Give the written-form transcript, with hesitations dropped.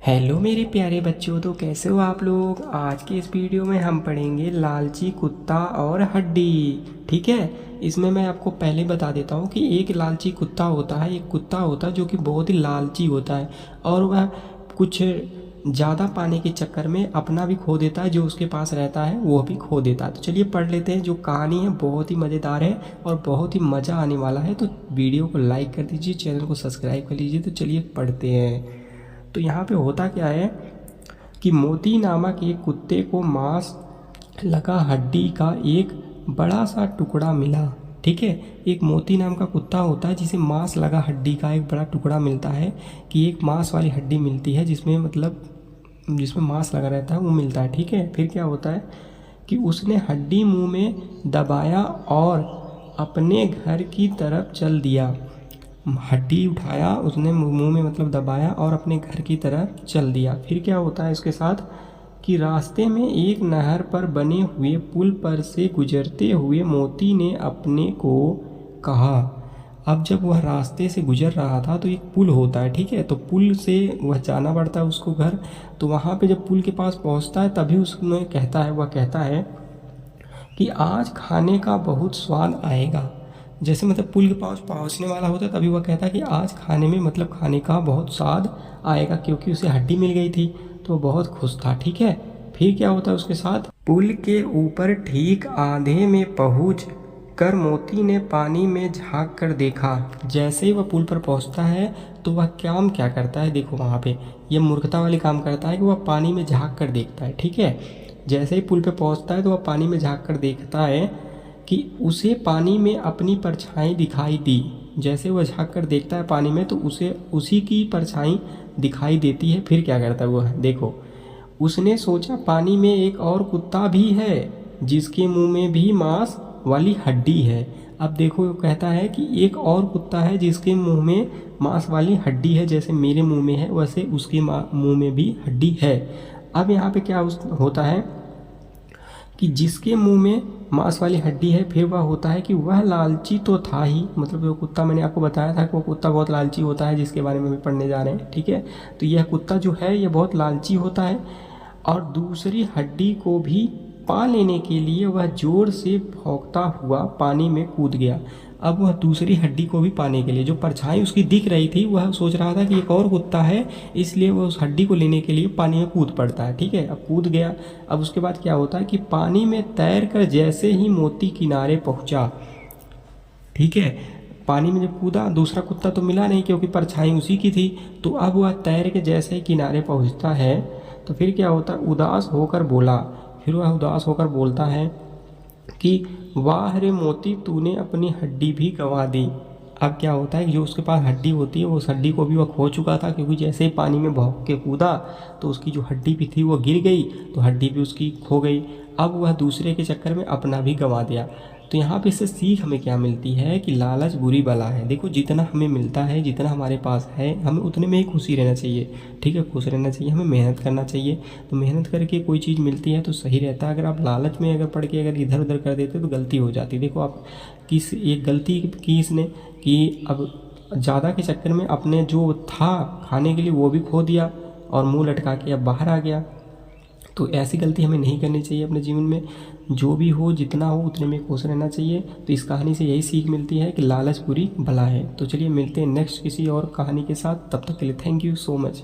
Hello मेरे प्यारे बच्चों, तो कैसे हो आप लोग। आज के इस वीडियो में हम पढ़ेंगे लालची कुत्ता और हड्डी। ठीक है, इसमें मैं आपको पहले बता देता हूँ कि एक लालची कुत्ता होता है, एक कुत्ता होता है जो कि बहुत ही लालची होता है और वह कुछ ज़्यादा पाने के चक्कर में अपना भी खो देता है, जो उसके पास रहता है वो भी खो देता है। तो चलिए पढ़ लेते हैं। जो कहानी है बहुत ही मज़ेदार है और बहुत ही मज़ा आने वाला है। तो वीडियो को लाइक कर दीजिए, चैनल को सब्सक्राइब कर लीजिए। तो चलिए पढ़ते हैं। तो यहाँ पे होता क्या है कि मोती नामक एक कुत्ते को मांस लगा हड्डी का एक बड़ा सा टुकड़ा मिला। ठीक है, एक मोती नाम का कुत्ता होता है जिसे मांस लगा हड्डी का एक बड़ा टुकड़ा मिलता है, कि एक मांस वाली हड्डी मिलती है जिसमें जिसमें मांस लगा रहता है वो मिलता है। ठीक है, फिर क्या होता है कि उसने हड्डी मुंह में दबाया और अपने घर की तरफ चल दिया। हड्डी उठाया उसने, मुंह में दबाया और अपने घर की तरफ चल दिया। फिर क्या होता है इसके साथ कि रास्ते में एक नहर पर बने हुए पुल पर से गुजरते हुए मोती ने अपने को कहा। अब जब वह रास्ते से गुजर रहा था तो एक पुल होता है, ठीक है, तो पुल से वह जाना पड़ता है उसको घर। तो वहाँ पे जब पुल के पास पहुँचता है तभी उसमें वह कहता है कि आज खाने का बहुत स्वाद आएगा। जैसे पुल के पास पहुंचने वाला होता है तभी वह कहता है कि आज खाने में खाने का बहुत स्वाद आएगा, क्योंकि उसे हड्डी मिल गई थी तो वह बहुत खुश था। ठीक है, फिर क्या होता है उसके साथ, पुल के ऊपर ठीक आधे में पहुंच कर मोती ने पानी में झांक कर देखा। जैसे ही वह पुल पर पहुंचता है तो वह क्या करता है, देखो वहाँ पे ये मूर्खता वाली काम करता है कि वह पानी में झांक कर देखता है। ठीक है, जैसे ही पुल पे पहुंचता है तो वह पानी में झांक कर देखता है कि उसे पानी में अपनी परछाई दिखाई दी। जैसे वह झांक कर देखता है पानी में तो उसे उसी की परछाई दिखाई देती है। फिर क्या करता है वह, देखो, उसने सोचा पानी में एक और कुत्ता भी है जिसके मुंह में भी मांस वाली हड्डी है। अब देखो वो कहता है कि एक और कुत्ता है जिसके मुंह में मांस वाली हड्डी है, जैसे मेरे मुंह में है वैसे उसके मुंह में भी हड्डी है। अब यहाँ पे क्या होता है कि जिसके मुंह में मांस वाली हड्डी है, फिर वह होता है कि वह लालची तो था ही, वो कुत्ता मैंने आपको बताया था कि वो कुत्ता बहुत लालची होता है, जिसके बारे में भी पढ़ने जा रहे हैं। ठीक है, तो यह कुत्ता जो है ये बहुत लालची होता है और दूसरी हड्डी को भी पा लेने के लिए वह जोर से भौंकता हुआ पानी में कूद गया। अब वह दूसरी हड्डी को भी पाने के लिए, जो परछाई उसकी दिख रही थी, वह सोच रहा था कि एक और कुत्ता है, इसलिए वह उस हड्डी को लेने के लिए पानी में कूद पड़ता है। ठीक है, अब कूद गया। अब उसके बाद क्या होता है कि पानी में तैर कर जैसे ही मोती किनारे पहुंचा, ठीक है, पानी में जब कूदा दूसरा कुत्ता तो मिला नहीं क्योंकि परछाई उसी की थी। तो अब वह तैर के जैसे ही किनारे पहुंचता है तो फिर क्या होता है, उदास होकर बोला। फिर वह उदास होकर बोलता है कि वाह रे मोती, तूने अपनी हड्डी भी गंवा दी। अब क्या होता है, जो उसके पास हड्डी होती है उस हड्डी को भी वह खो चुका था, क्योंकि जैसे ही पानी में भौंक के कूदा तो उसकी जो हड्डी भी थी वो गिर गई, तो हड्डी भी उसकी खो गई। अब वह दूसरे के चक्कर में अपना भी गंवा दिया। तो यहाँ पे इससे सीख हमें क्या मिलती है कि लालच बुरी बला है। देखो, जितना हमें मिलता है, जितना हमारे पास है, हमें उतने में ही खुशी रहना चाहिए। ठीक है, खुश रहना चाहिए, हमें मेहनत करना चाहिए। तो मेहनत करके कोई चीज़ मिलती है तो सही रहता है। अगर आप लालच में पड़ के इधर उधर कर देते तो गलती हो जाती। देखो आप एक गलती की इसने कि अब ज़्यादा के चक्कर में अपने जो था खाने के लिए वो भी खो दिया और मुंह लटका के अब बाहर आ गया। तो ऐसी गलती हमें नहीं करनी चाहिए अपने जीवन में। जो भी हो, जितना हो उतने में खुश रहना चाहिए। तो इस कहानी से यही सीख मिलती है कि लालच बुरी बला है। तो चलिए मिलते हैं नेक्स्ट किसी और कहानी के साथ। तब तक के लिए थैंक यू सो मच।